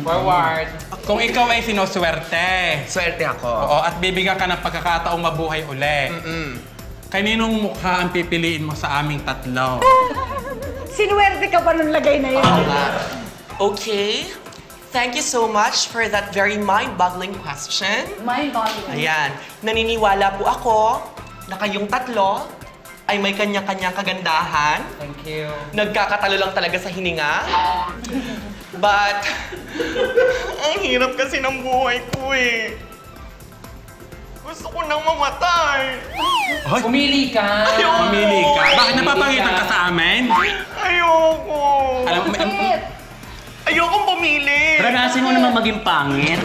Forward. Kung ikaw ay sinuswerte. Swerte ako. Oo, at bibigyan ka ng pagkakataong mabuhay uli. Kaninong mukha ang pipiliin mo sa aming tatlo? Sinuwerte ka pa nung lagay na yun. Okay. Thank you so much for that very mind-boggling question. Mind-boggling. Ayan. Naniniwala po ako na kayong tatlo ay may kanya-kanyang kagandahan. Thank you. Nagkakatalo lang talaga sa hininga. But, ang hirap kasi ng buhay ko eh. Gusto ko nang mamatay. Hoy, Pumili ka. pumili ka. Bakit napapangitan ka sa amin? Ayoko. Alam mo, Ayokong pumili. Ranasin mo naman maging pangit.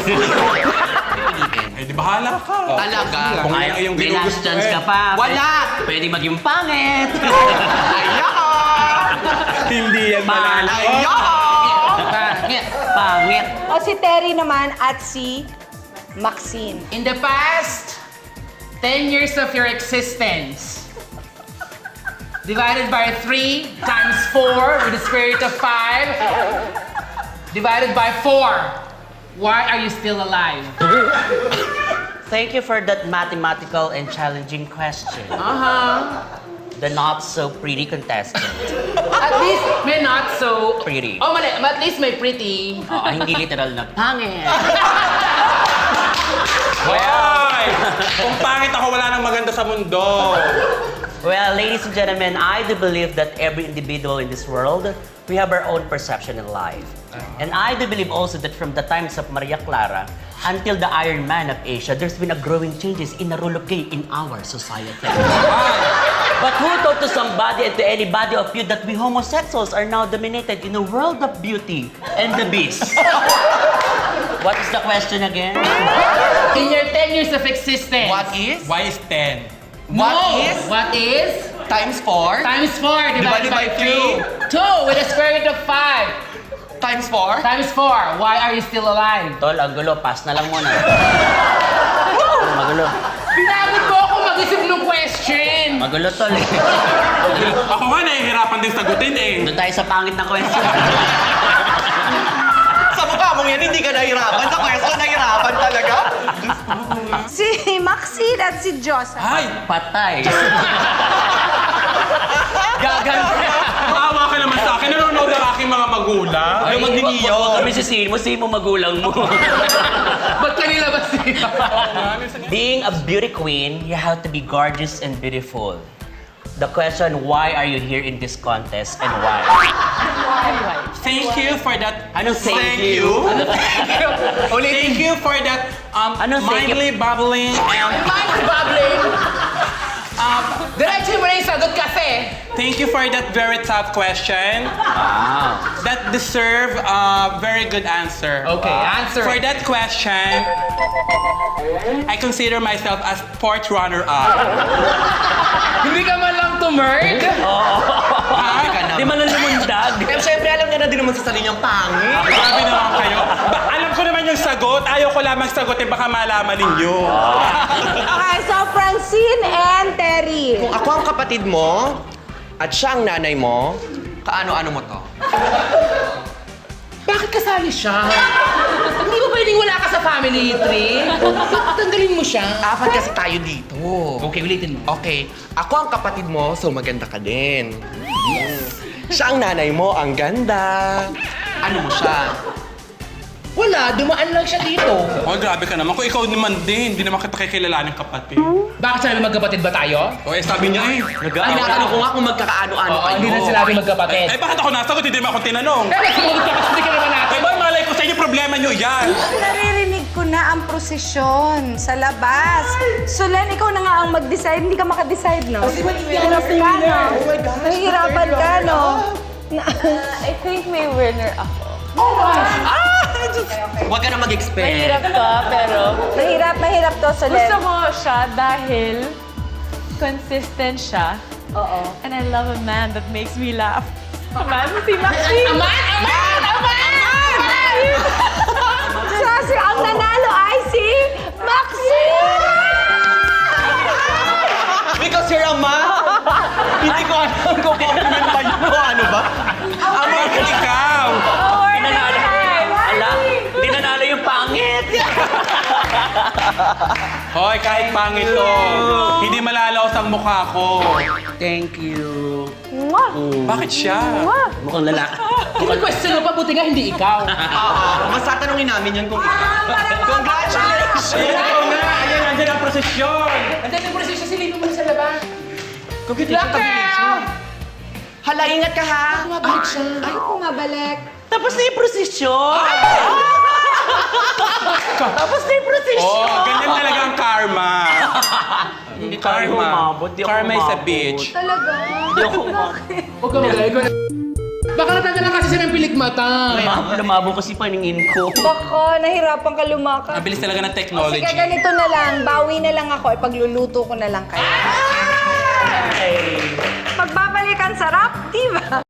ay di bahala ka. Talaga? Kung Ay, ano yung may last ginugusto chance eh. ka pa. Wala. Pwede maging pangit. Ayoko. Hindi yan malala. Ayoko. Pangit. Pangit. O si Terry naman at si Maxine. In the past 10 years of your existence, divided by 3 times 4 with the spirit of 5, divided by 4. Why are you still alive? Thank you for that mathematical and challenging question. The not so pretty contestant. At least may not so... Pretty. Oh, mali. At least may pretty. Oo, hindi literal na pangit. Hoy! Kung pangit ako, wala nang maganda sa mundo. Well, ladies and gentlemen, I do believe that every individual in this world, we have our own perception in life. And I do believe also that from the times of Maria Clara until the Iron Man of Asia, there's been a growing changes in the role of gay in our society. But who told to somebody and to anybody of you that we homosexuals are now dominated in a world of beauty and the beast? What is the question again? In your 10 years of existence. What is? Why is 10? No. What is? What is? Times 4? Times 4 divided by 2. 2 with a square root of 5. Times 4? Times 4. Why are you still alive? Tol, ang gulo. Pass na lang muna. Magulo. Pinagod mo ako mag-isip ng question. Magulo, tol. Ako nga nahihirapan din sagutin eh. Doon tayo sa pangit na question. Sa mukha mong yan, hindi ka nahirapan. Sa question, nahirapan talaga. Si Maxine at si Josa. Ay! Patay. Gaganda. Maawa ka naman sa akin. Nanonood ang aking mga magulang. Ay, Yung magdiniyo. wag kami sisihin mo magulang mo. Ba't kanila ba siya? Being a beauty queen, you have to be gorgeous and beautiful. The question, why are you here in this contest and why? Thank you for that. Anong thank Thank you? you. Thank you for that Anong thank you? mindly bubbling and Mind's bubbling. Diretso mo na yung sagot kasi. thank you for that very tough question Wow. that deserve a very good answer. Okay, answer For it. that question, I consider myself as fourth runner-up. Hindi ka man lang tumurd. Di man lang lumundag. Pero syempre, alam niya na din naman sa sarili niyang pangit. Grabe naman kayo. Alam ko naman yung sagot. Ayaw ko lamang sagutin. Baka malaman ninyo. Okay, so Francine and Terry. Kung ako ang kapatid mo, at siya ang nanay mo, kaano-ano mo to? Bakit kasali siya? Hindi ba pwedeng wala ka sa family tree? Bakit tanggalin mo siya? Apat kasi tayo dito. Okay, ulitin mo. Okay, ako ang kapatid mo, so maganda ka din. Siya ang nanay mo, ang ganda. Ano mo siya? Wala, dumaan lang siya dito. Oh, grabe ka naman. Kung ikaw naman din, hindi naman kita kakilalanin kapatid. Bakit sabi magkapatid ba tayo? O, sabi niya eh. Ang natanong ko nga kung magkakaano-ano Oo, kayo. hindi na sinabi magkapatid. Bakit ako nasagot? Hindi naman ako tinanong. Pero sumagot ka kasi hindi ka naman natin. Ba, malay ko sa inyo, problema nyo yan. Naririnig ko na ang prosesyon sa labas. So, Len, ikaw na nga ang mag-decide. Hindi ka maka-decide, no? Hirap ka, no? Nahihirapan ka, no? I think may winner ako. Huwag ka na mag-expect. Mahirap to, pero Mahirap to, so, Len. gusto ko siya dahil consistent siya. Oo. And I love a man that makes me laugh. Man, si Maxine! Aman! So, ang nanalo ay si Maxine! Because you're a man. Hindi ko alam kung compliment ba yun o ano ba? Bakit ikaw? Oh, Pinanalo. Ala, Hoy, kahit pangit to, hindi malalaos ang mukha ko. Thank you. Mwah! Bakit siya? Mwah! Mukhang lalaki. Kung question mo pa, buti nga hindi ikaw. Mas tatanungin namin yun kung Congratulations! Ikaw nga! Ayan, nandiyan ang prosesyon! Andiyan yung prosesyo, silipin mo na sa labas. Congratulations! Hala, ingat ka ha! Mabalik siya. Ay, kumabalik. Tapos na yung prosesyon. Tapos na yung prosesyon. Oh, ganyan talaga ang karma. Hindi tayo umabot. Di ako Karma is a umabot. bitch. Talaga? Di ako umabot. Huwag ka magaling ko na. Baka natanggalan kasi siya ng pilikmata. Lumabo kasi paningin ko. Baka, nahirapan ka lumakad. Ang bilis talaga ng Sige, technology. ganito na lang. Bawi na lang ako. Ipagluluto ko na lang kayo. Ay. Magbabalikan sarap, di ba?